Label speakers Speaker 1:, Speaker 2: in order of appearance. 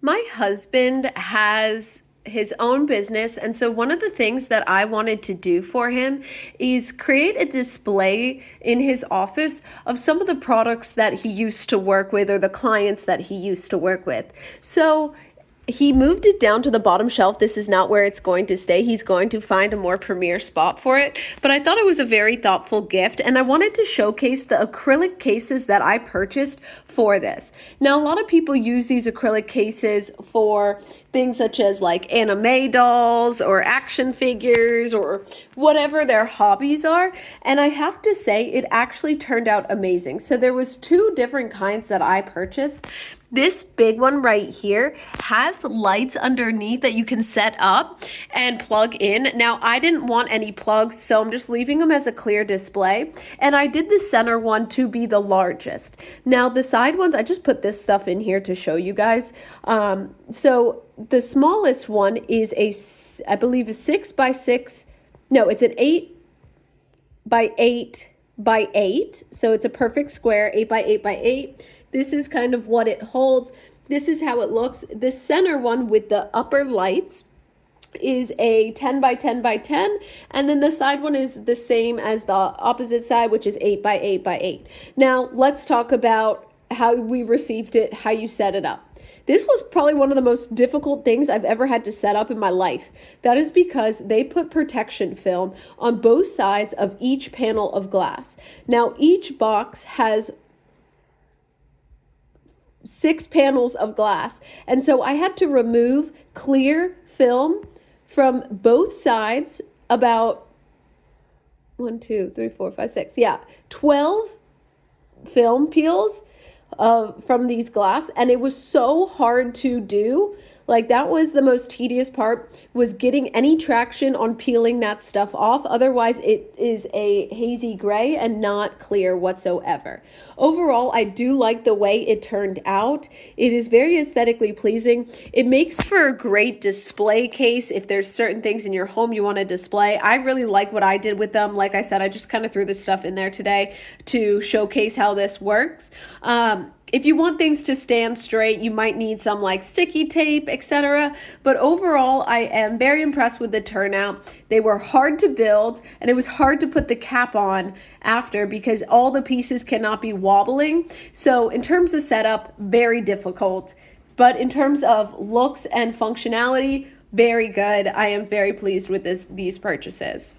Speaker 1: My husband has his own business, and so one of the things that I wanted to do for him is create a display in his office of some of the products that he used to work with or the clients that he used to work with. So he moved it down to the bottom shelf. This is not where it's going to stay. He's going to find a more premier spot for it. But I thought it was a very thoughtful gift, and I wanted to showcase the acrylic cases that I purchased for this. Now, a lot of people use these acrylic cases for things such as like anime dolls or action figures or whatever their hobbies are. And I have to say, it actually turned out amazing. So there was two different kinds that I purchased. This big one right here has lights underneath that you can set up and plug in. Now, I didn't want any plugs, so I'm just leaving them as a clear display. And I did the center one to be the largest. Now, the side ones, I just put this stuff in here to show you guys. So the smallest one is I believe a 6x6. No, it's an 8x8x8. So it's a perfect square, 8x8x8. This is kind of what it holds. This is how it looks. The center one with the upper lights is a 10x10x10, and then the side one is the same as the opposite side, which is 8x8x8. Now, let's talk about how we received it, how you set it up. This was probably one of the most difficult things I've ever had to set up in my life. That is because they put protection film on both sides of each panel of glass. Now, each box has 6 panels of glass, and so I had to remove clear film from both sides, about 1, 2, 3, 4, 5, 6, 12 film peels from these glass, and it was so hard to do. Like, that was the most tedious part, was getting any traction on peeling that stuff off. Otherwise, it is a hazy gray and not clear whatsoever. Overall, I do like the way it turned out. It is very aesthetically pleasing. It makes for a great display case if there's certain things in your home you want to display. I really like what I did with them. Like I said, I just kind of threw this stuff in there today to showcase how this works. If you want things to stand straight, you might need some like sticky tape, etc. But overall, I am very impressed with the turnout. They were hard to build, and it was hard to put the cap on after because all the pieces cannot be wobbling. So in terms of setup, very difficult. But in terms of looks and functionality, very good. I am very pleased with these purchases.